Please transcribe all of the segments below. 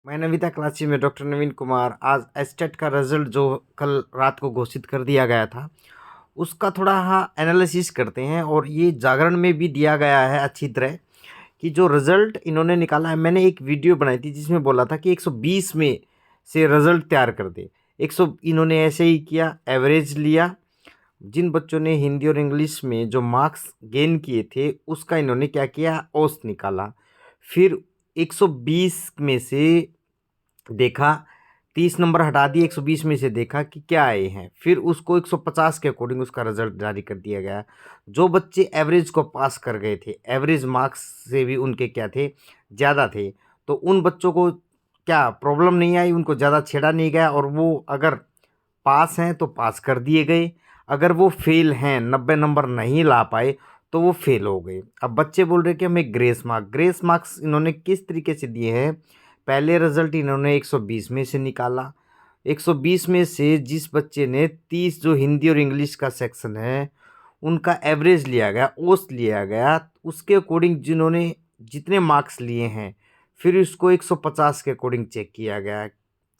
मैं नविता क्लासी में डॉक्टर नवीन कुमार। आज एस्टेट का रिजल्ट जो कल रात को घोषित कर दिया गया था, उसका थोड़ा एनालिसिस करते हैं। और ये जागरण में भी दिया गया है अच्छी तरह कि जो रिजल्ट इन्होंने निकाला है। मैंने एक वीडियो बनाई थी जिसमें बोला था कि 120 में से रिजल्ट तैयार कर दे। 100 इन्होंने ऐसे ही किया, एवरेज लिया। जिन बच्चों ने हिंदी और इंग्लिश में जो मार्क्स गेन किए थे उसका इन्होंने क्या किया, औसत निकाला। फिर 120 में से देखा, 30 नंबर हटा दिए, 120 में से देखा कि क्या आए हैं। फिर उसको 150 के अकॉर्डिंग उसका रिजल्ट जारी कर दिया गया। जो बच्चे एवरेज को पास कर गए थे, एवरेज मार्क्स से भी उनके क्या थे, ज़्यादा थे, तो उन बच्चों को क्या प्रॉब्लम नहीं आई, उनको ज़्यादा छेड़ा नहीं गया। और वो अगर पास हैं तो पास कर दिए गए, अगर वो फेल हैं, 90 नंबर नहीं ला पाए, तो वो फेल हो गए। अब बच्चे बोल रहे कि हमें ग्रेस मार्क्स इन्होंने किस तरीके से दिए हैं। पहले रिजल्ट इन्होंने 120 में से निकाला। 120 में से जिस बच्चे ने 30 जो हिंदी और इंग्लिश का सेक्शन है उनका एवरेज लिया गया, औसत लिया गया, उसके अकॉर्डिंग जिन्होंने जितने मार्क्स लिए हैं फिर उसको 150 के अकॉर्डिंग चेक किया गया।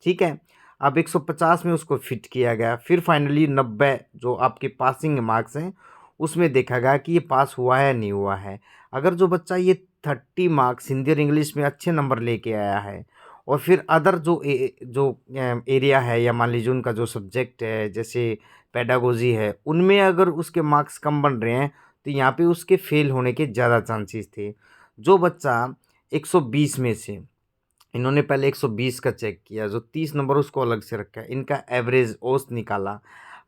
ठीक है, अब 150 में उसको फिट किया गया। फिर फाइनली 90 जो आपके पासिंग मार्क्स हैं उसमें देखा गया कि ये पास हुआ है नहीं हुआ है। अगर जो बच्चा ये 30 मार्क्स हिंदी और इंग्लिश में अच्छे नंबर लेके आया है और फिर अदर जो एरिया है या मान लीजिए उनका जो सब्जेक्ट है जैसे पेडागोजी है, उनमें अगर उसके मार्क्स कम बन रहे हैं तो यहाँ पे उसके फेल होने के ज़्यादा चांसेस थे। जो बच्चा 120 में से इन्होंने पहले 120 का चेक किया, जो 30 नंबर उसको अलग से रखा, इनका एवरेज औसत निकाला।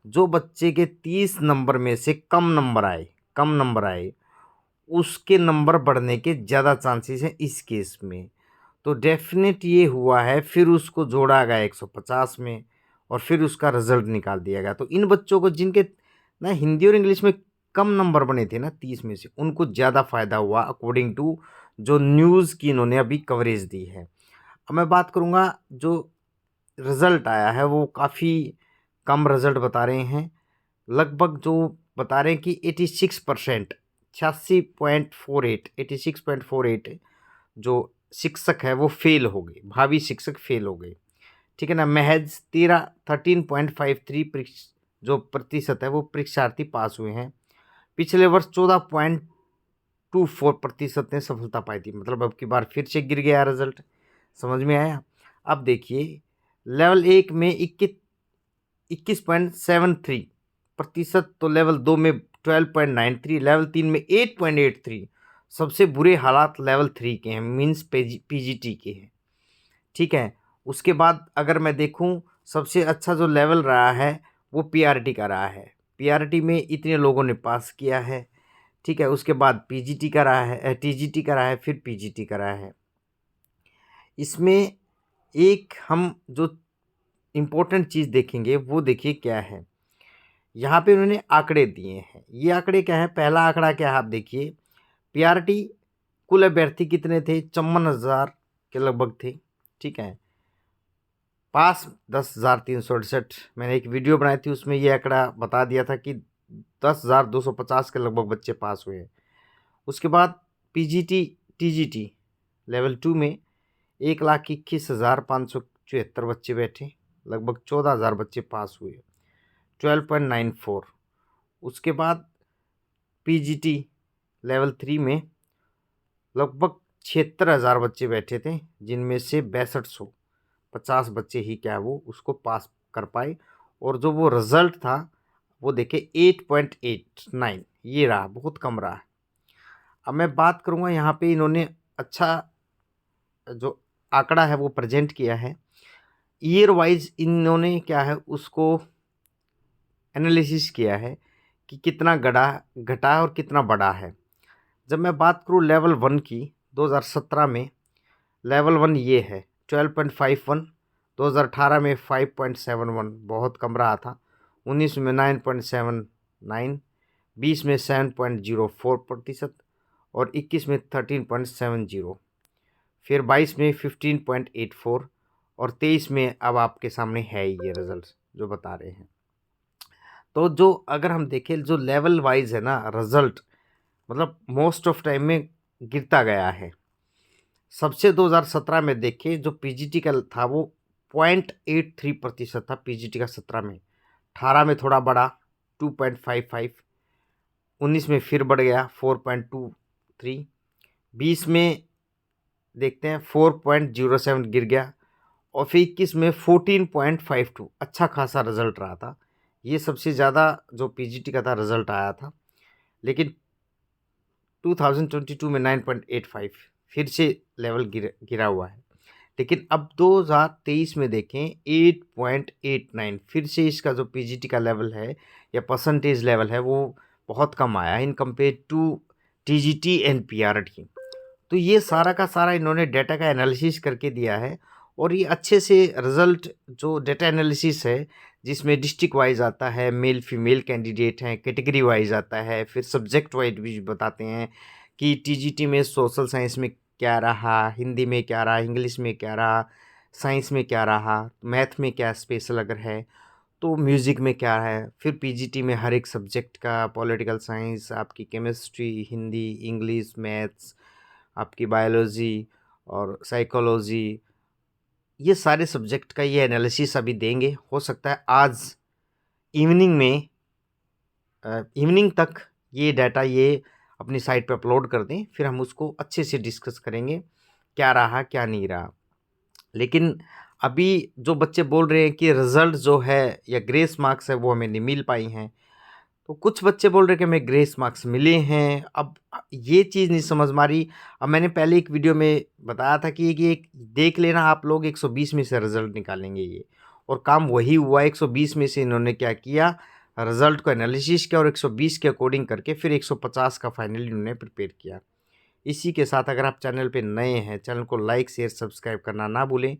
जो बच्चे के 30 नंबर में से कम नंबर आए उसके नंबर बढ़ने के ज़्यादा चांसेस हैं इस केस में। तो डेफिनेट ये हुआ है। फिर उसको जोड़ा गया 150 में और फिर उसका रिजल्ट निकाल दिया गया। तो इन बच्चों को जिनके ना हिंदी और इंग्लिश में कम नंबर बने थे ना 30 में से, उनको ज़्यादा फायदा हुआ अकॉर्डिंग टू जो न्यूज़ की इन्होंने अभी कवरेज दी है। अब मैं बात करूँगा, जो रिजल्ट आया है वो काफ़ी कम रिजल्ट बता रहे हैं। लगभग जो बता रहे हैं कि 86%, 86.48 जो शिक्षक है वो फेल हो गए, भावी शिक्षक फेल हो गए। ठीक है ना, महज 13.53 जो प्रतिशत है वो परीक्षार्थी पास हुए हैं। पिछले वर्ष 14.24% ने सफलता पाई थी। मतलब अब की बार फिर से गिर गया रिजल्ट। समझ में आया। अब देखिए, लेवल 1 में 21.73%, तो लेवल 2 में 12.93, लेवल 3 में 8.83। सबसे बुरे हालात लेवल 3 के हैं, मीन्स पीजीटी के हैं। ठीक है, उसके बाद अगर मैं देखूं, सबसे अच्छा जो लेवल रहा है वो पीआरटी का रहा है। पीआरटी में इतने लोगों ने पास किया है। ठीक है, उसके बाद पीजीटी का रहा है, टीजीटी का रहा है, फिर पीजीटी का रहा है। इसमें एक हम जो इम्पोर्टेंट चीज़ देखेंगे वो देखिए क्या है। यहाँ पे उन्होंने आंकड़े दिए हैं। ये आंकड़े क्या है, पहला आंकड़ा क्या है आप देखिए। पीआरटी कुल अभ्यर्थी कितने थे, 54,000 के लगभग थे। ठीक है, पास 10,368। मैंने एक वीडियो बनाई थी उसमें ये आंकड़ा बता दिया था कि 10,250 के लगभग बच्चे पास हुए। उसके बाद पीजीटी टीजीटी लेवल 2 में 1,21,574 बच्चे बैठे, लगभग 14,000 बच्चे पास हुए, 12.94। उसके बाद पीजीटी लेवल 3 में लगभग 76,000 बच्चे बैठे थे, जिनमें से 6250 बच्चे ही क्या वो उसको पास कर पाए। और जो वो रिज़ल्ट था वो देखे 8.89, ये रहा, बहुत कम रहा। अब मैं बात करूँगा, यहाँ पे इन्होंने अच्छा जो आंकड़ा है वो प्रेजेंट किया है। ईयर वाइज इन्होंने क्या है उसको एनालिसिस किया है कि कितना गड़ा घटा और कितना बढ़ा है। जब मैं बात करूँ लेवल 1 की, 2017 में लेवल 1 ये है 12.51, 2018 में 5.71, बहुत कम रहा था। 19 में 9.79, 20 में 7.04% और 21 में 13.70, फिर 22 में 15.84 और 23 में अब आपके सामने है ये रिजल्ट जो बता रहे हैं। तो जो अगर हम देखें जो लेवल वाइज है ना रिजल्ट, मतलब मोस्ट ऑफ टाइम में गिरता गया है। सबसे 2017 में देखें जो पीजीटी का था वो 0.83% था पीजीटी का 17 में। 18 में थोड़ा बढ़ा 2.55, 19 में फिर बढ़ गया 4.23, 20 में देखते हैं 4.07 गिर गया और फिर 21 में 14.52, अच्छा खासा रिजल्ट रहा था। ये सबसे ज़्यादा जो पीजीटी का था रिजल्ट आया था। लेकिन 2022 में 9.85 फिर से लेवल गिरा हुआ है। लेकिन अब 2023 में देखें 8.89 फिर से इसका जो पीजीटी का लेवल है या परसेंटेज लेवल है वो बहुत कम आया in compare to TGT and PRT. तो ये सारा का सारा इन्होंने डाटा का एनालिसिस करके दिया है और ये अच्छे से रिज़ल्ट जो डाटा एनालिसिस है जिसमें डिस्ट्रिक्ट वाइज आता है, मेल फीमेल कैंडिडेट हैं, कैटेगरी वाइज आता है, फिर सब्जेक्ट वाइज भी बताते हैं कि टीजीटी में सोशल साइंस में क्या रहा, हिंदी में क्या रहा, इंग्लिश में क्या रहा, साइंस में क्या रहा, मैथ में क्या स्पेशल अगर है तो म्यूज़िक में क्या है। फिर पीजीटी में हर एक सब्जेक्ट का पॉलिटिकल साइंस, आपकी केमिस्ट्री, हिंदी, इंग्लिश, मैथ्स, आपकी बायोलॉजी और साइकोलॉजी, ये सारे सब्जेक्ट का ये एनालिसिस अभी देंगे। हो सकता है आज इवनिंग में इवनिंग तक ये डाटा ये अपनी साइट पे अपलोड कर दें, फिर हम उसको अच्छे से डिस्कस करेंगे क्या रहा क्या नहीं रहा। लेकिन अभी जो बच्चे बोल रहे हैं कि रिज़ल्ट जो है या ग्रेस मार्क्स है वो हमें नहीं मिल पाई हैं, तो कुछ बच्चे बोल रहे हैं कि हमें ग्रेस मार्क्स मिले हैं। अब ये चीज़ नहीं समझ में आ रही। अब मैंने पहले एक वीडियो में बताया था कि ये देख लेना आप लोग 120 में से रिज़ल्ट निकालेंगे ये, और काम वही हुआ। 120 में से इन्होंने क्या किया, रिज़ल्ट को एनालिसिस किया और 120 के अकॉर्डिंग करके फिर 150 का फाइनली इन्होंने प्रिपेयर किया। इसी के साथ अगर आप चैनल पे नए हैं, चैनल को लाइक शेयर सब्सक्राइब करना ना भूलें।